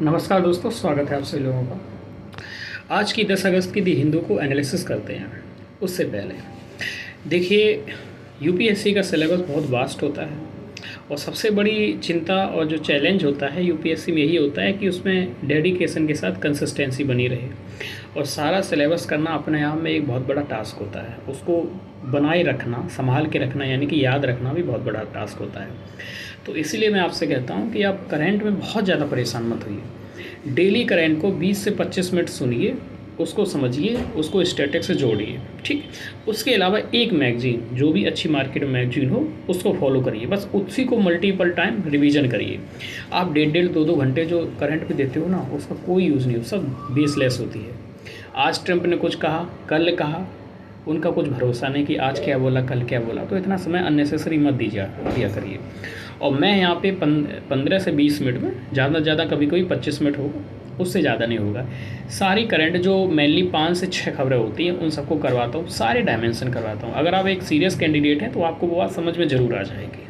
नमस्कार दोस्तों, स्वागत है आप सभी लोगों का। आज की 10 अगस्त की दी हिंदू को एनालिसिस करते हैं। उससे पहले देखिए, यूपीएससी का सिलेबस बहुत वास्ट होता है और सबसे बड़ी चिंता और जो चैलेंज होता है यूपीएससी में यही होता है कि उसमें डेडिकेशन के साथ कंसिस्टेंसी बनी रहे। और सारा सिलेबस करना अपने आप में एक बहुत बड़ा टास्क होता है। उसको बनाए रखना, संभाल के रखना, यानी कि याद रखना भी बहुत बड़ा टास्क होता है। तो इसीलिए मैं आपसे कहता हूँ कि आप करंट में बहुत ज़्यादा परेशान मत होइए। डेली करंट को 20 से 25 मिनट सुनिए, उसको समझिए, उसको स्टैटिक से जोड़िए, ठीक। उसके अलावा एक मैगजीन, जो भी अच्छी मार्केट में मैगजीन हो, उसको फॉलो करिए। बस उसी को मल्टीपल टाइम रिवीजन करिए। आप 1.5-2 घंटे जो करंट पे देते हो ना, उसका कोई यूज़ नहीं हो, सब बेसलेस होती है। आज ट्रंप ने कुछ कहा, कल कहा, उनका कुछ भरोसा नहीं कि आज क्या बोला कल क्या बोला। तो इतना समय अननेसेसरी मत दिया करिए। और मैं यहाँ पे 15 से 20 मिनट में, ज़्यादा से ज़्यादा कभी कभी 25 मिनट होगा, उससे ज़्यादा नहीं होगा, सारी करंट जो मेनली 5 से 6 खबरें होती हैं उन सबको करवाता हूँ, सारे डायमेंशन करवाता हूँ। अगर आप एक सीरियस कैंडिडेट हैं तो आपको वो बात समझ में ज़रूर आ जाएगी।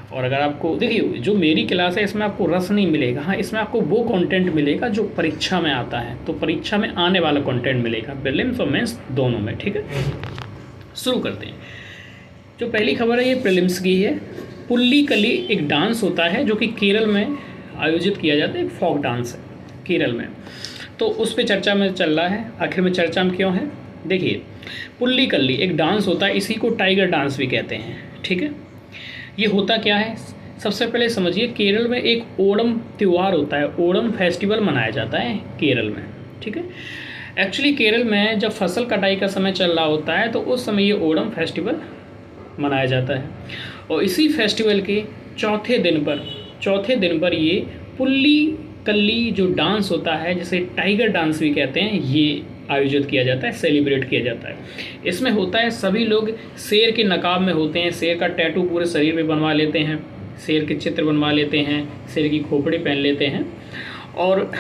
और अगर आपको, देखिए, जो मेरी क्लास है इसमें आपको रस नहीं मिलेगा। हाँ, इसमें आपको वो कंटेंट मिलेगा जो परीक्षा में आता है, तो परीक्षा में आने वाला कंटेंट मिलेगा, प्रीलिम्स और मेंस दोनों में, ठीक है। शुरू करते हैं। जो पहली खबर है ये प्रीलिम्स की है। पुल्लीकली एक डांस होता है जो कि केरल में आयोजित किया जाता है, एक फोक डांस है केरल में। तो उस पर चर्चा में चल रहा है। आखिर में चर्चा में क्यों है? देखिए, पुल्लीकली एक डांस होता है, इसी को टाइगर डांस भी कहते हैं, ठीक है। ये होता क्या है, सबसे पहले समझिए। केरल में एक ओणम त्यौहार होता है, ओणम फेस्टिवल मनाया जाता है केरल में, ठीक है। एक्चुअली केरल में जब फसल कटाई का समय चल रहा होता है तो उस समय ये ओणम फेस्टिवल मनाया जाता है। और इसी फेस्टिवल के चौथे दिन पर ये पुल्ली कल्ली जो डांस होता है, जिसे टाइगर डांस भी कहते हैं, ये आयोजित किया जाता है, सेलिब्रेट किया जाता है। इसमें होता है, सभी लोग शेर के नकाब में होते हैं, शेर का टैटू पूरे शरीर पे बनवा लेते हैं, शेर के चित्र बनवा लेते हैं, शेर की खोपड़ी पहन लेते हैं और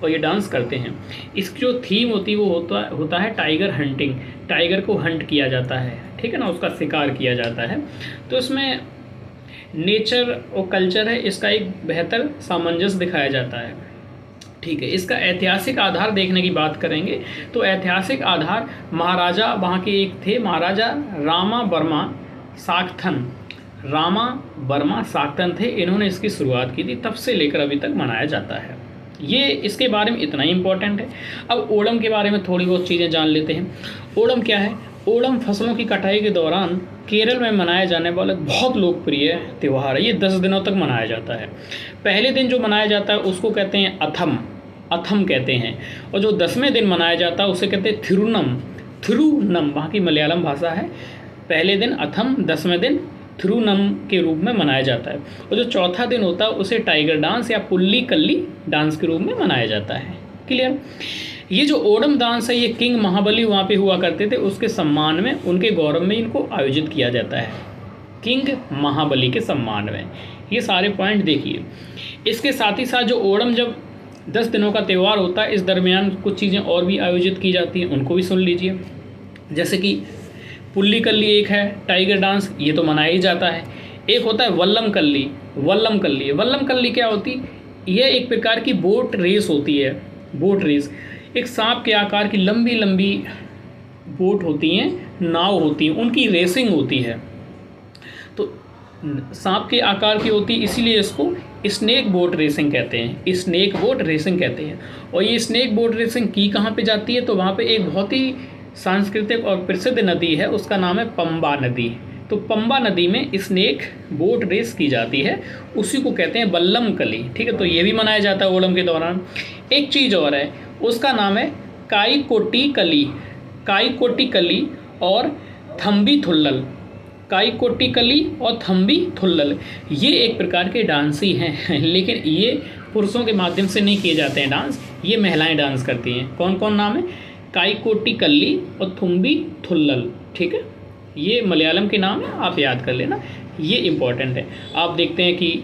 ये डांस करते हैं। इसकी जो थीम होती है वो होता है टाइगर हंटिंग। टाइगर को हंट किया जाता है, ठीक है ना, उसका शिकार किया जाता है। तो इसमें नेचर और कल्चर है, इसका एक बेहतर सामंजस्य दिखाया जाता है, ठीक है। इसका ऐतिहासिक आधार देखने की बात करेंगे तो ऐतिहासिक आधार महाराजा वहाँ के एक थे, महाराजा रामा वर्मा साक्तन थे। इन्होंने इसकी शुरुआत की थी, तब से लेकर अभी तक मनाया जाता है। ये इसके बारे में इतना ही इम्पोर्टेंट है। अब ओणम के बारे में थोड़ी बहुत चीज़ें जान लेते हैं। ओणम क्या है? ओणम फसलों की कटाई के दौरान केरल में मनाया जाने वाला बहुत लोकप्रिय त्यौहार है। ये 10 दिनों तक मनाया जाता है। पहले दिन जो मनाया जाता है उसको कहते हैं अथम कहते हैं, और जो 10वें दिन मनाया जाता है उसे कहते हैं थिरुनम, वहाँ की मलयालम भाषा है। पहले दिन अथम, 10वें दिन थिरुनम के रूप में मनाया जाता है। और जो चौथा दिन होता है उसे टाइगर डांस या पुल्ली कल्ली डांस के रूप में मनाया जाता है। क्लियर? ये जो ओणम डांस है, ये किंग महाबली वहाँ पे हुआ करते थे, उसके सम्मान में, उनके गौरव में इनको आयोजित किया जाता है, किंग महाबली के सम्मान में। ये सारे पॉइंट देखिए। इसके साथ ही साथ जो ओणम जब 10 दिनों का त्यौहार होता है, इस दरमियान कुछ चीज़ें और भी आयोजित की जाती हैं, उनको भी सुन लीजिए। जैसे कि पुल्लीकल्ली एक है, टाइगर डांस, ये तो मनाया ही जाता है। एक होता है वल्लम कल्ली क्या होती? यह एक प्रकार की बोट रेस होती है। बोट रेस एक सांप के आकार की लंबी लंबी बोट होती हैं, नाव होती हैं, उनकी रेसिंग होती है। तो सांप के आकार की होती है, इसीलिए इसको स्नेक बोट रेसिंग कहते हैं। और ये स्नेक बोट रेसिंग की कहाँ पे जाती है? तो वहाँ पे एक बहुत ही सांस्कृतिक और प्रसिद्ध नदी है, उसका नाम है पंबा नदी। तो पंबा नदी में स्नेक बोट रेस की जाती है, उसी को कहते हैं वल्लम कली, ठीक है। तो ये भी मनाया जाता है ओणम के दौरान। एक चीज़ और है, उसका नाम है काईकोटी कली और थम्बी थुल्लल। ये एक प्रकार के डांस ही हैं, लेकिन ये पुरुषों के माध्यम से नहीं किए जाते हैं डांस, ये महिलाएं डांस करती हैं। कौन कौन नाम है? काईकोटी कल्ली और थुम्बी थुल्लल, ठीक है। ये मलयालम के नाम है, आप याद कर लेना, ये इम्पॉर्टेंट है। आप देखते हैं कि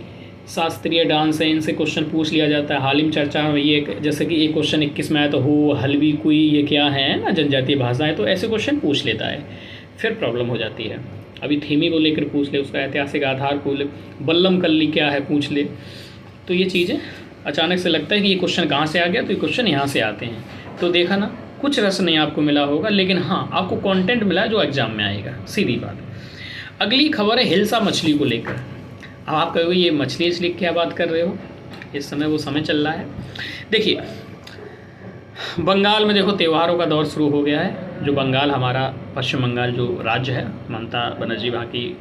शास्त्रीय डांस है, इनसे क्वेश्चन पूछ लिया जाता है। हाल ही में चर्चा में ये, जैसे कि एक क्वेश्चन 21 में आया तो हो हल्बी कुई ये क्या है ना, जनजातीय भाषाएं, तो ऐसे क्वेश्चन पूछ लेता है, फिर प्रॉब्लम हो जाती है। अभी थीमी को लेकर पूछ ले, उसका ऐतिहासिक आधार पूछ ले, बल्लम कल्ली क्या है पूछ ले, तो ये चीज़ें अचानक से लगता है कि ये क्वेश्चन कहाँ से आ गया, तो ये क्वेश्चन यहाँ से आते हैं। तो देखा ना, कुछ रस नहीं आपको मिला होगा, लेकिन हाँ आपको कंटेंट मिला जो एग्जाम में आएगा, सीधी बात। अगली खबर है हिल्सा मछली को लेकर। अब आप कहोगे ये मछली इसलिए क्या बात कर रहे हो, इस समय वो समय चल रहा है। देखिए बंगाल में देखो त्योहारों का दौर शुरू हो गया है। जो बंगाल हमारा पश्चिम बंगाल जो राज्य है, ममता बनर्जी वहाँ की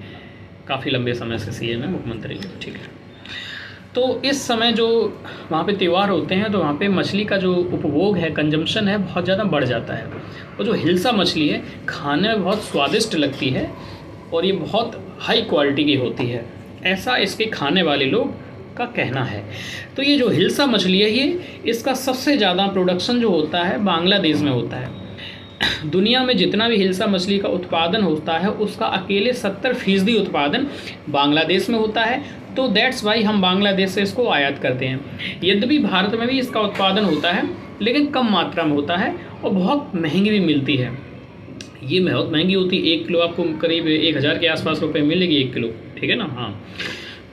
काफ़ी लंबे समय से सीएम है, मुख्यमंत्री है, ठीक है। तो इस समय जो वहाँ पे त्यौहार होते हैं तो वहाँ पे मछली का जो उपभोग है, कंजम्पशन है, बहुत ज़्यादा बढ़ जाता है। और जो हिल्सा मछली है खाने में बहुत स्वादिष्ट लगती है और ये बहुत हाई क्वालिटी की होती है, ऐसा इसके खाने वाले लोग का कहना है। तो ये जो हिल्सा मछली है ये इसका सबसे ज़्यादा प्रोडक्शन जो होता है बांग्लादेश में होता है। दुनिया में जितना भी हिल्सा मछली का उत्पादन होता है उसका अकेले 70% उत्पादन बांग्लादेश में होता है। तो दैट्स वाई हम बांग्लादेश से इसको आयात करते हैं। यद्यपि भारत में भी इसका उत्पादन होता है लेकिन कम मात्रा में होता है और बहुत महंगी भी मिलती है। ये बहुत महंगी होती है, 1 किलो आपको करीब 1000 के आसपास रुपये मिलेगी 1 किलो, ठीक है ना। हाँ,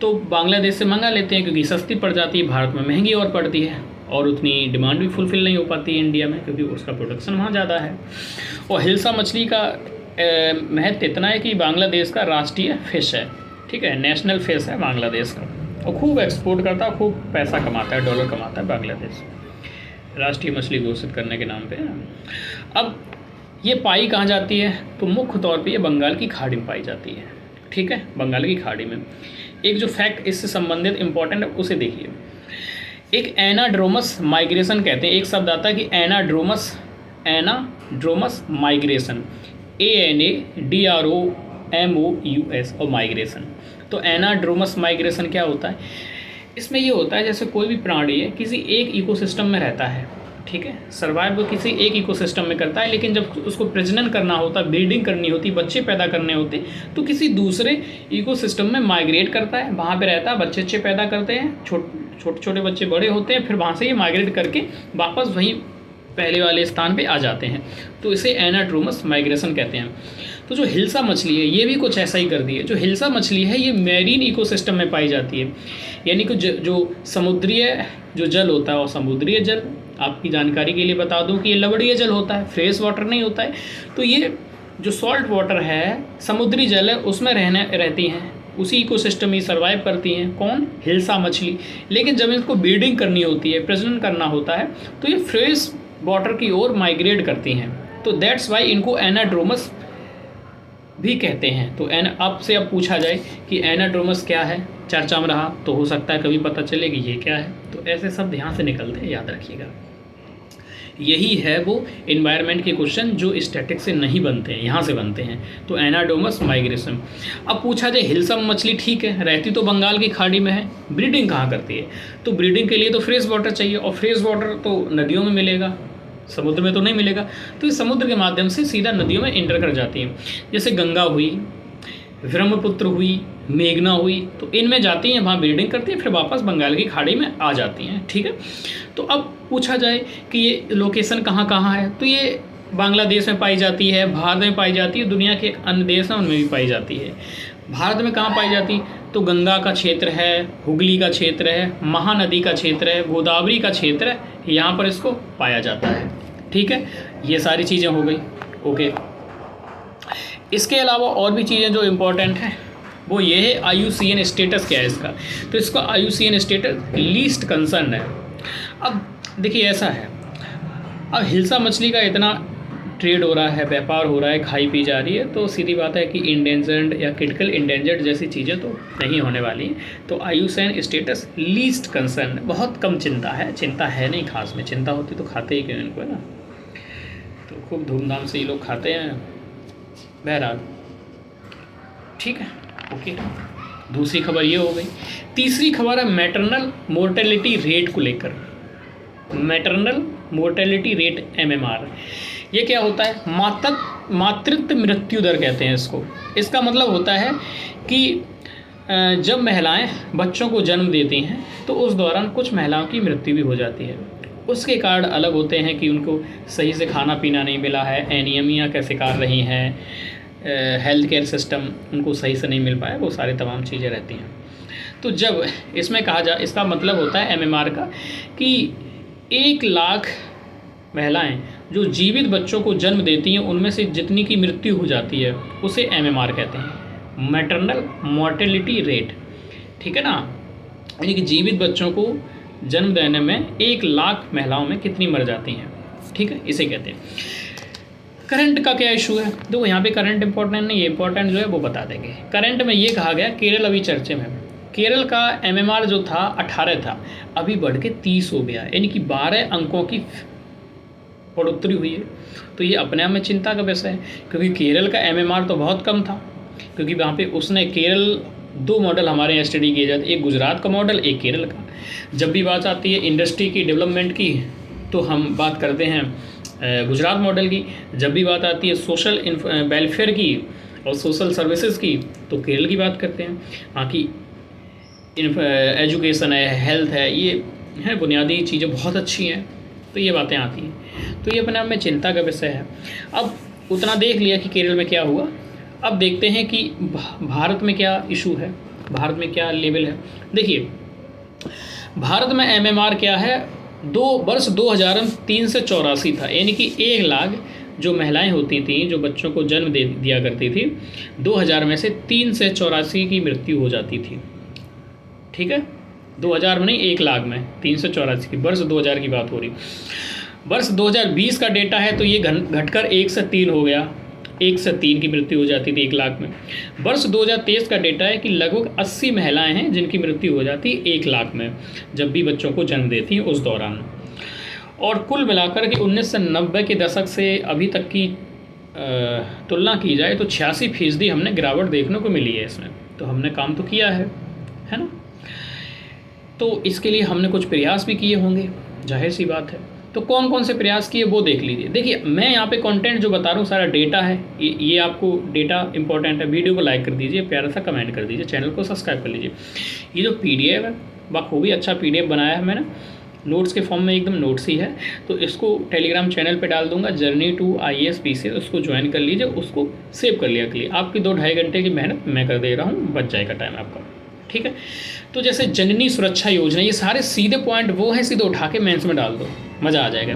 तो बांग्लादेश से मंगा लेते हैं क्योंकि सस्ती पड़ जाती है, भारत में महंगी और पड़ती है और उतनी डिमांड भी फुलफ़िल नहीं हो पाती है इंडिया में क्योंकि उसका प्रोडक्शन वहाँ ज़्यादा है। और हिल्सा मछली का महत्व इतना है कि बांग्लादेश का राष्ट्रीय फ़िश है, ठीक है, नेशनल फ़िश है बांग्लादेश का, और खूब एक्सपोर्ट करता है, खूब पैसा कमाता है, डॉलर कमाता है बांग्लादेश राष्ट्रीय मछली घोषित करने के नाम पर। अब ये पाई कहाँ जाती है, तो मुख्य तौर पर ये बंगाल की खाड़ी में पाई जाती है, ठीक है, बंगाल की खाड़ी में। एक जो फैक्ट इससे संबंधित इंपॉर्टेंट है उसे देखिए। एक एनाड्रोमस माइग्रेशन कहते हैं, एक शब्द आता है कि एनाड्रोमस माइग्रेशन, ANADROMOUS और माइग्रेशन। तो एनाड्रोमस माइग्रेशन क्या होता है, इसमें ये होता है जैसे कोई भी प्राणी है किसी एक इकोसिस्टम में रहता है, ठीक है, सर्वाइव वो किसी एक इकोसिस्टम में करता है, लेकिन जब उसको प्रजनन करना होता है, ब्रीडिंग करनी होती, बच्चे पैदा करने होते, तो किसी दूसरे इकोसिस्टम में माइग्रेट करता है, वहाँ पे रहता है, बच्चे पैदा करते हैं, छोटे छोटे बच्चे बड़े होते हैं, फिर वहाँ से ये माइग्रेट करके वापस वहीं पहले वाले स्थान पे आ जाते हैं। तो इसे एनाड्रोमस माइग्रेशन कहते हैं। तो जो हिल्सा मछली है ये भी कुछ ऐसा ही करती है। जो हिल्सा मछली है ये मैरीन इकोसिस्टम में पाई जाती है, यानी कि जो समुद्रीय जो जल होता है, और समुद्रीय जल आपकी जानकारी के लिए बता दूं कि ये लवणीय जल होता है, फ्रेश वाटर नहीं होता है। तो ये जो सॉल्ट वाटर है, समुद्री जल है, उसमें रहती हैं, उसी इकोसिस्टम में सर्वाइव करती हैं। कौन? हिल्सा मछली। लेकिन जब इनको ब्रीडिंग करनी होती है, प्रजनन करना होता है, तो ये फ्रेश वाटर की ओर माइग्रेट करती हैं। तो दैट्स वाई इनको एनाड्रोमस भी कहते हैं। तो आपसे अब पूछा जाए कि एनाड्रोमस क्या है, चर्चा में रहा, तो हो सकता है कभी पता चले कि ये क्या है। तो ऐसे सब ध्यान से निकलते हैं, याद रखिएगा। यही है वो एनवायरनमेंट के क्वेश्चन जो स्टैटिक्स से नहीं बनते हैं, यहाँ से बनते हैं। तो एनाड्रोमस माइग्रेशन। अब पूछा जाए हिल्सा मछली ठीक है, रहती तो बंगाल की खाड़ी में है, ब्रीडिंग कहाँ करती है? तो ब्रीडिंग के लिए तो फ्रेश वाटर चाहिए, और फ्रेश वाटर तो नदियों में मिलेगा, समुद्र में तो नहीं मिलेगा। तो इस समुद्र के माध्यम से सीधा नदियों में इंटर कर जाती हैं, जैसे गंगा हुई, ब्रह्मपुत्र हुई, मेघना हुई, तो इनमें जाती हैं, वहाँ ब्रीडिंग करती हैं, फिर वापस बंगाल की खाड़ी में आ जाती हैं, ठीक है। तो अब पूछा जाए कि ये लोकेशन कहाँ कहाँ है, तो ये बांग्लादेश में पाई जाती है, भारत में पाई जाती है, दुनिया के अन्य देश हैं उनमें भी पाई जाती है। भारत में कहाँ पाई जाती? तो गंगा का क्षेत्र है, हुगली का क्षेत्र है, महानदी का क्षेत्र है, गोदावरी का क्षेत्र है, यहाँ पर इसको पाया जाता है, ठीक है। ये सारी चीज़ें हो गई, ओके। इसके अलावा और भी चीज़ें जो इम्पोर्टेंट हैं वो ये है IUCN स्टेटस क्या है इसका। तो इसका IUCN स्टेटस लीस्ट कंसर्न है। अब देखिए ऐसा है, अब हिल्सा मछली का इतना ट्रेड हो रहा है, व्यापार हो रहा है, खाई पी जा रही है, तो सीधी बात है कि इंडेंजर्ड या क्रिटिकल इंडेंजर्ड जैसी चीज़ें तो नहीं होने वाली हैं। तो IUCN स्टेटस लीस्ट कंसर्न, बहुत कम चिंता है नहीं खास में। चिंता होती तो खाते ही क्यों इनको, है ना। तो खूब धूमधाम से ये लोग खाते हैं, बहरहाल ठीक है, ओके। दूसरी खबर ये हो गई। तीसरी खबर है मैटरनल मोर्टेलिटी रेट को लेकर। मैटरनल मोर्टेलिटी रेट MMR, ये क्या होता है? मातृत्व मृत्यु दर कहते हैं इसको। इसका मतलब होता है कि जब महिलाएं बच्चों को जन्म देती हैं तो उस दौरान कुछ महिलाओं की मृत्यु भी हो जाती है। उसके कारण अलग होते हैं कि उनको सही से खाना पीना नहीं मिला है, एनीमिया का शिकार रही हैं, हेल्थ केयर सिस्टम उनको सही से नहीं मिल पाया, वो सारी तमाम चीज़ें रहती हैं। तो जब इसमें कहा जा, इसका मतलब होता है एमएमआर का कि 1 लाख महिलाएं जो जीवित बच्चों को जन्म देती हैं उनमें से जितनी की मृत्यु हो जाती है उसे एमएमआर कहते हैं, मैटरनल मोर्टेलिटी रेट। ठीक है ना, यानी कि जीवित बच्चों को जन्म देने में 1 लाख महिलाओं में कितनी मर जाती हैं। ठीक है, इसे कहते हैं। करंट का क्या इशू है, देखो यहाँ पे करंट इंपॉर्टेंट नहीं है, इंपॉर्टेंट जो है वो बता देंगे। करंट में ये कहा गया, केरल अभी चर्चे में, केरल का एमएमआर जो था 18 था, अभी बढ़ के 30 हो गया, यानी कि 12 अंकों की बढ़ोतरी हुई है। तो ये अपने आप में चिंता का विषय है, क्योंकि केरल का एमएमआर तो बहुत कम था, क्योंकि वहाँ पे उसने केरल 2 मॉडल हमारे यहाँ स्टडी किए जाते, एक गुजरात का मॉडल, एक केरल का। जब भी बात आती है इंडस्ट्री की डेवलपमेंट की तो हम बात करते हैं गुजरात मॉडल की, जब भी बात आती है सोशल वेलफेयर की और सोशल सर्विसेज की तो केरल की बात करते हैं। बाकी एजुकेशन है, हेल्थ है, ये है बुनियादी चीज़ें बहुत अच्छी हैं, तो ये बातें आती हैं। तो ये अपने आप में चिंता का विषय है। अब उतना देख लिया कि केरल में क्या हुआ, अब देखते हैं कि भारत में क्या इशू है, भारत में क्या लेवल है। देखिए भारत में एमएमआर क्या है, वर्ष 2003 से 84 था, यानी कि 1 लाख जो महिलाएं होती थी जो बच्चों को जन्म दे दिया करती थी, 2000 में से 3 से 84 की मृत्यु हो जाती थी। ठीक है, 2000 में नहीं, 1 लाख में 3 से 84 की, वर्ष 2000 की बात हो रही। वर्ष 2020 का डेटा है तो ये घटकर 1 से 3 हो गया, 1 से 3 की मृत्यु हो जाती थी 1 लाख में। वर्ष 2023 का डेटा है कि लगभग 80 महिलाएं हैं जिनकी मृत्यु हो जाती है 1 लाख में, जब भी बच्चों को जन्म देती हैं उस दौरान। और कुल मिलाकर के 1990 के दशक से अभी तक की तुलना की जाए तो 86% हमने गिरावट देखने को मिली है इसमें। तो हमने काम तो किया है ना, तो इसके लिए हमने कुछ प्रयास भी किए होंगे, जाहिर सी बात है। तो कौन कौन से प्रयास किए वो देख लीजिए। देखिए मैं यहाँ पे कंटेंट जो बता रहा हूँ सारा डेटा है, ये आपको डेटा इंपॉर्टेंट है। वीडियो को लाइक कर दीजिए, प्यारा सा कमेंट कर दीजिए, चैनल को सब्सक्राइब कर लीजिए। ये जो PDF है बखूबी अच्छा PDF बनाया है मैंने, नोट्स के फॉर्म में, एकदम नोट्स ही है। तो इसको टेलीग्राम चैनल पे डाल दूंगा, जर्नी टू IAS PCS, उसको ज्वाइन कर लीजिए, उसको सेव कर लिया करिए। आपकी 2-2.5 घंटे की मेहनत मैं कर दे रहा हूँ, बच जाएगा टाइम आपका। ठीक है, तो जैसे जननी सुरक्षा योजना, ये सारे सीधे पॉइंट वो हैं, सीधे उठा के मेंस में डाल दो, मज़ा आ जाएगा।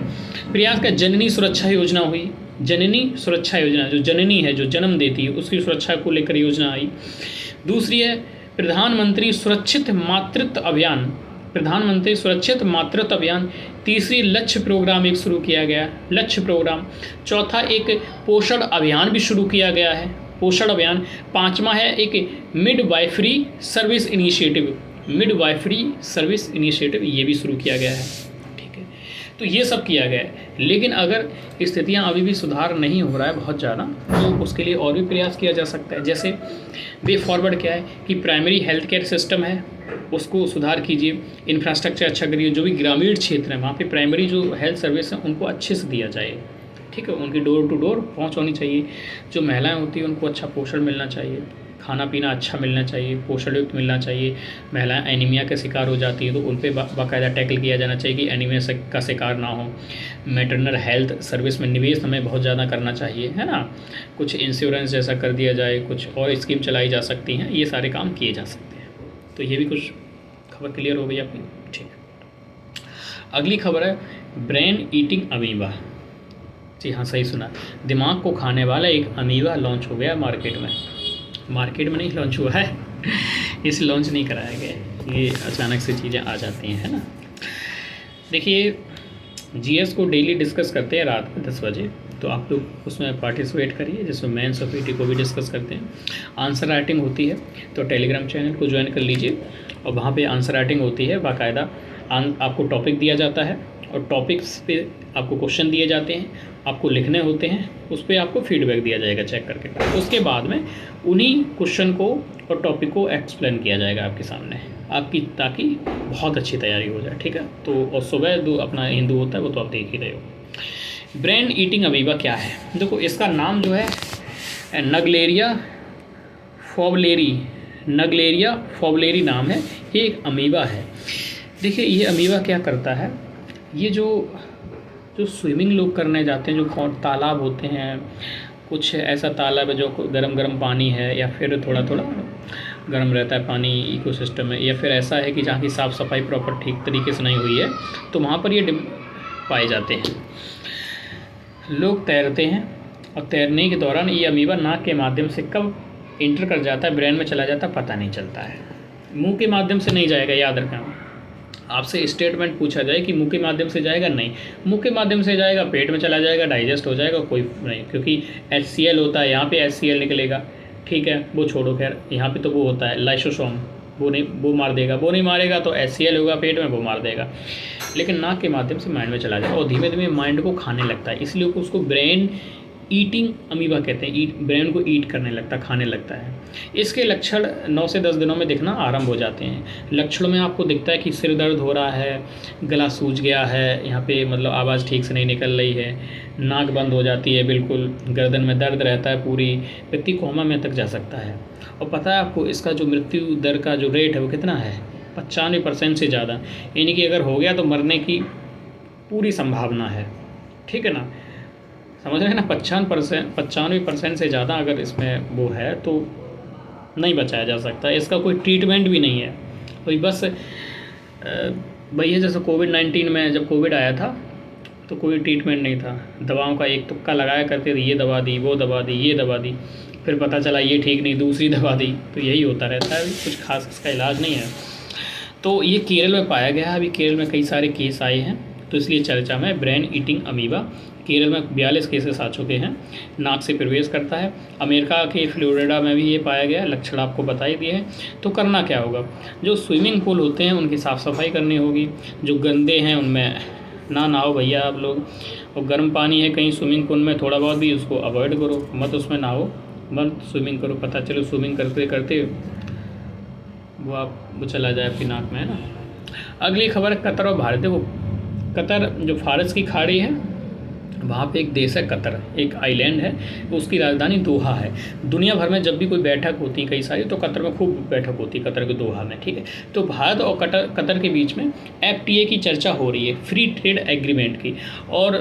प्रयास का जननी सुरक्षा योजना हुई, जननी सुरक्षा योजना, जो जननी है जो जन्म देती है उसकी सुरक्षा को लेकर योजना आई। दूसरी है प्रधानमंत्री सुरक्षित मातृत्व अभियान, प्रधानमंत्री सुरक्षित मातृत्व अभियान। तीसरी लक्ष्य प्रोग्राम एक शुरू किया गया, लक्ष्य प्रोग्राम। चौथा एक पोषण अभियान भी शुरू किया गया है, पोषण अभियान। 5वां है एक midwifery service initiative, midwifery service initiative ये भी शुरू किया गया है। ठीक है, तो ये सब किया गया है। लेकिन अगर स्थितियां अभी भी सुधार नहीं हो रहा है बहुत ज़्यादा, तो उसके लिए और भी प्रयास किया जा सकता है। जैसे वे फॉरवर्ड क्या है कि प्राइमरी हेल्थ केयर सिस्टम है उसको सुधार कीजिए, इंफ्रास्ट्रक्चर अच्छा करिए, जो भी ग्रामीण क्षेत्र है वहाँ पे प्राइमरी जो हेल्थ सर्विस है उनको अच्छे से दिया जाए। ठीक है, उनकी डोर टू डोर पहुँच होनी चाहिए। जो महिलाएं होती हैं उनको अच्छा पोषण मिलना चाहिए, खाना पीना अच्छा मिलना चाहिए, पोषण युक्त मिलना चाहिए। महिलाएं एनीमिया का शिकार हो जाती हैं तो उन पर बाकायदा टैकल किया जाना चाहिए कि एनीमिया का शिकार ना हो। मैटरनल हेल्थ सर्विस में निवेश हमें बहुत ज़्यादा करना चाहिए, है ना। कुछ इंश्योरेंस जैसा कर दिया जाए, कुछ और स्कीम चलाई जा सकती हैं, ये सारे काम किए जा सकते हैं। तो ये भी कुछ खबर क्लियर हो गई अपनी। ठीक, अगली खबर है ब्रेन ईटिंग अमीबा। जी हाँ, सही सुना, दिमाग को खाने वाला एक अमीबा लॉन्च हो गया मार्केट में। मार्केट में नहीं लॉन्च हुआ है, इसे लॉन्च नहीं कराया गया, ये अचानक से चीज़ें आ जाती हैं, है ना। देखिए GS को डेली डिस्कस करते हैं रात में 10 बजे, तो आप लोग उसमें पार्टिसिपेट करिए, जिसमें मेंस और PT को भी डिस्कस करते हैं। आंसर राइटिंग होती है तो टेलीग्राम चैनल को ज्वाइन कर लीजिए, और वहाँ पे आंसर राइटिंग होती है बाकायदा। आपको टॉपिक दिया जाता है और टॉपिक्स पे आपको क्वेश्चन दिए जाते हैं, आपको लिखने होते हैं, उस पर आपको फीडबैक दिया जाएगा चेक करके। उसके बाद में उन्हीं क्वेश्चन को और टॉपिक को एक्सप्लेन किया जाएगा आपके सामने आपकी, ताकि बहुत अच्छी तैयारी हो जाए। ठीक है, तो और सुबह जो अपना हिंदू होता है वो तो आप देख ही रहे हो। ब्रेन ईटिंग अमीबा क्या है, देखो इसका नाम जो है नगलेरिया फॉबलेरी नाम है। ये एक अमीबा है। देखिए ये अमीबा क्या करता है, ये जो स्विमिंग लोग करने जाते हैं, जो तालाब होते हैं, कुछ ऐसा तालाब है जो गरम गरम पानी है या फिर थोड़ा थोड़ा गर्म रहता है पानी इकोसिस्टम में, या फिर ऐसा है कि जहाँ की साफ़ सफाई प्रॉपर ठीक तरीके से नहीं हुई है, तो वहाँ पर ये पाए जाते हैं। लोग तैरते हैं और तैरने के दौरान ये अमीबा नाक के माध्यम से कब इंटर कर जाता है, ब्रेन में चला जाता है, पता नहीं चलता है। मुंह के माध्यम से नहीं जाएगा, याद रखना। आपसे स्टेटमेंट पूछा जाए कि मुंह के माध्यम से जाएगा, नहीं। मुंह के माध्यम से जाएगा, पेट में चला जाएगा, डाइजेस्ट हो जाएगा, कोई नहीं, क्योंकि HCl होता है, यहाँ पे HCl निकलेगा, ठीक है, वो छोड़ो, खैर यहाँ पे तो वो होता है लाइसोसोम, वो नहीं, वो मार देगा, वो नहीं मारेगा तो HCl होगा पेट में, वो मार देगा। लेकिन नाक के माध्यम से माइंड में चला जाएगा और धीमे धीमे माइंड को खाने लगता है, इसलिए उसको ब्रेन ईटिंग अमीबा कहते हैं। ब्रेन को ईट करने लगता, खाने लगता है। इसके लक्षण 9 से 10 दिनों में दिखना आरंभ हो जाते हैं। लक्षणों में आपको दिखता है कि सिर दर्द हो रहा है, गला सूज गया है, यहाँ पे मतलब आवाज़ ठीक से नहीं निकल रही है, नाक बंद हो जाती है बिल्कुल, गर्दन में दर्द रहता है पूरी, व्यक्ति कोमा में तक जा सकता है। और पता है आपको इसका जो मृत्यु दर का जो रेट है वो कितना है? 95% से ज़्यादा, यानी कि अगर हो गया तो मरने की पूरी संभावना है, ठीक है ना, समझ रहे हैं ना। 95% से ज़्यादा अगर इसमें वो है तो नहीं बचाया जा सकता, इसका कोई ट्रीटमेंट भी नहीं है, कोई बस भैया जैसे कोविड-19 में जब कोविड आया था तो कोई ट्रीटमेंट नहीं था, दवाओं का एक तुक्का लगाया करते थे, ये दवा दी, वो दवा दी, ये दवा दी, फिर पता चला ये ठीक नहीं, दूसरी दवा दी, तो यही होता रहता है, कुछ खास इसका इलाज नहीं है। तो ये केरल में पाया गया है, अभी केरल में कई सारे केस आए हैं, तो इसलिए चर्चा में ब्रेन ईटिंग अमीबा। केरल में 42 केसेस आ चुके हैं, नाक से प्रवेश करता है। अमेरिका के फ्लोरिडा में भी ये पाया गया, लक्षण आपको बता ही दिए हैं। तो करना क्या होगा, जो स्विमिंग पूल होते हैं उनकी साफ़ सफाई करनी होगी, जो गंदे हैं उनमें ना नहाओ भैया आप लोग, और गर्म पानी है कहीं स्विमिंग पूल में थोड़ा बहुत भी उसको अवॉइड करो, मत उसमें नहाओ, मत स्विमिंग करो, पता चलो स्विमिंग करते करते वो चला जाए आपकी नाक में, है ना। अगली खबर कतर और भारत। देखो कतर जो फारस की खाड़ी है वहाँ पे एक देश है कतर, एक आइलैंड है, उसकी राजधानी दोहा है। दुनिया भर में जब भी कोई बैठक होती है कई सारी, तो कतर में खूब बैठक होती है, कतर के दोहा में, ठीक है। तो भारत और कतर के बीच में FTA की चर्चा हो रही है, फ्री ट्रेड एग्रीमेंट की, और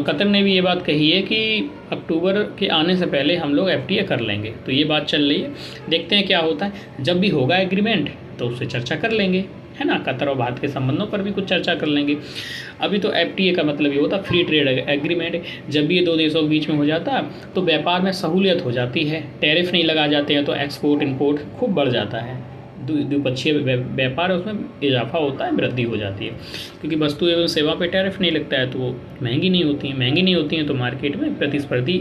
कतर ने भी ये बात कही है कि अक्टूबर के आने से पहले हम लोग FTA कर लेंगे। तो ये बात चल रही है, देखते हैं क्या होता है। जब भी होगा एग्रीमेंट तो उससे चर्चा कर लेंगे, है ना, कतर और भारत के संबंधों पर भी कुछ चर्चा कर लेंगे। अभी तो FTA का मतलब ये होता फ्री ट्रेड एग्रीमेंट। जब भी ये दो देशों के बीच में हो जाता तो व्यापार में सहूलियत हो जाती है, टैरिफ नहीं लगा जाते हैं, तो एक्सपोर्ट इंपोर्ट खूब बढ़ जाता है, द्विपक्षीय व्यापार है उसमें इजाफा होता है, वृद्धि हो जाती है, क्योंकि वस्तु एवं सेवा पे टैरिफ नहीं लगता है तो वो महंगी नहीं होती हैं, तो मार्केट में प्रतिस्पर्धी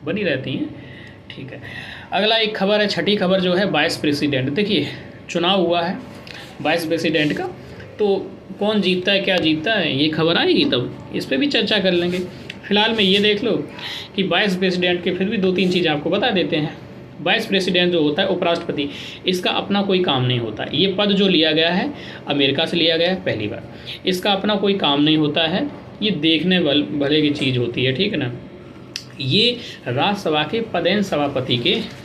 बनी रहती हैं, ठीक है। अगला एक खबर है, छठी खबर जो है वाइस प्रेसिडेंट। देखिए चुनाव हुआ है वाइस प्रेसिडेंट का, तो कौन जीतता है, क्या जीतता है, ये खबर आएगी तब इस पर भी चर्चा कर लेंगे। फिलहाल में ये देख लो कि वाइस प्रेसिडेंट के फिर भी 2-3 चीज़ें आपको बता देते हैं। वाइस प्रेसिडेंट जो होता है उपराष्ट्रपति, इसका अपना कोई काम नहीं होता। ये पद जो लिया गया है अमेरिका से लिया गया है पहली बार, इसका अपना कोई काम नहीं होता है, ये देखने भले की चीज़ होती है, ठीक है ना। ये राज्यसभा के पदेन सभापति के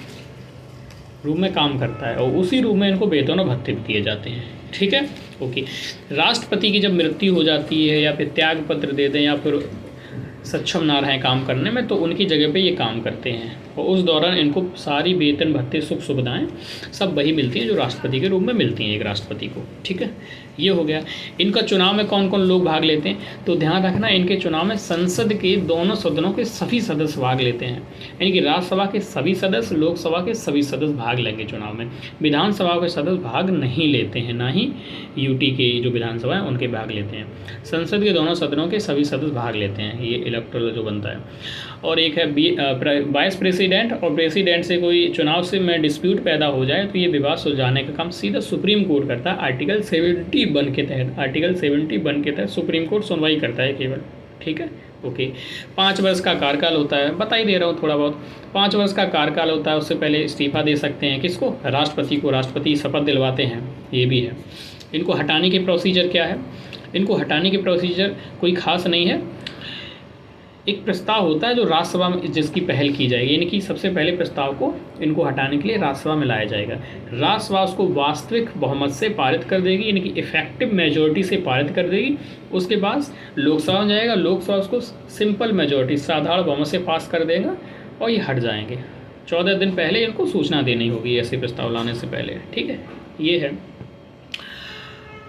रूम में काम करता है और उसी रूम में इनको वेतन और भत्ते भी दिए जाते हैं, ठीक है, ओके। राष्ट्रपति की जब मृत्यु हो जाती है या फिर त्याग पत्र दे दें या फिर सक्षम ना रहें काम करने में, तो उनकी जगह पे ये काम करते हैं और उस दौरान इनको सारी वेतन भत्ते सुख सुविधाएं सब वही मिलती हैं जो राष्ट्रपति के रूप में मिलती हैं एक राष्ट्रपति को, ठीक है। ये हो गया। इनका चुनाव में कौन कौन लोग भाग लेते हैं, तो ध्यान रखना इनके चुनाव में संसद के दोनों सदनों के सभी सदस्य भाग लेते हैं, यानी कि राज्यसभा के सभी सदस्य, लोकसभा के सभी सदस्य भाग लेंगे चुनाव में। विधानसभा के सदस्य भाग नहीं लेते हैं, ना ही यूटी के जो विधानसभा है उनके भाग लेते हैं। संसद के दोनों सदनों के सभी सदस्य भाग लेते हैं, ये इलेक्टोरल जो बनता है। और एक है वाइस प्रेसिडेंट, और प्रेसिडेंट से कोई चुनाव से में डिस्प्यूट पैदा हो जाए तो ये विवाद सुलझाने का काम सीधा सुप्रीम कोर्ट करता है। आर्टिकल 70 के तहत सुप्रीम कोर्ट सुनवाई करता है केवल, ठीक है, ओके। 5 वर्ष का कार्यकाल होता है, बता ही दे रहा हूँ थोड़ा बहुत। 5 वर्ष का कार्यकाल होता है, उससे पहले इस्तीफा दे सकते हैं, किसको, राष्ट्रपति को, राष्ट्रपति शपथ दिलवाते हैं, ये भी है। इनको हटाने की प्रोसीजर क्या है, इनको हटाने की प्रोसीजर कोई खास नहीं है। एक प्रस्ताव होता है जो राज्यसभा में जिसकी पहल की जाएगी, यानी कि सबसे पहले प्रस्ताव को इनको हटाने के लिए राज्यसभा में लाया जाएगा। राज्यसभा उसको वास्तविक बहुमत से पारित कर देगी, यानी कि इफेक्टिव मेजॉरिटी से पारित कर देगी। उसके बाद लोकसभा में जाएगा, लोकसभा उसको सिंपल मेजॉरिटी, साधारण बहुमत से पास कर देगा और ये हट जाएंगे। 14 दिन पहले इनको सूचना देनी होगी ऐसे प्रस्ताव लाने से पहले, ठीक है। ये है,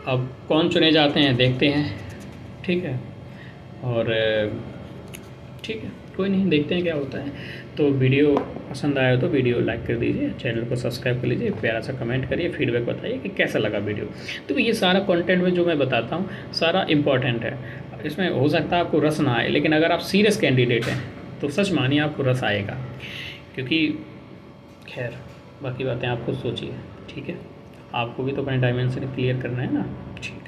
अब कौन चुने जाते हैं देखते हैं, ठीक है। और ठीक है, कोई नहीं, देखते हैं क्या होता है। तो वीडियो पसंद आया तो वीडियो लाइक कर दीजिए, चैनल को सब्सक्राइब कर लीजिए, प्यारा सा कमेंट करिए, फीडबैक बताइए कि कैसा लगा वीडियो। तो ये सारा कंटेंट में जो मैं बताता हूँ सारा इम्पॉर्टेंट है। इसमें हो सकता है आपको रस ना आए, लेकिन अगर आप सीरियस कैंडिडेट हैं तो सच मानिए आपको रस आएगा, क्योंकि खैर बाकी बातें आप खुद सोचिए, ठीक है। आपको भी तो अपने डायमेंशन क्लियर करना है ना, ठीक।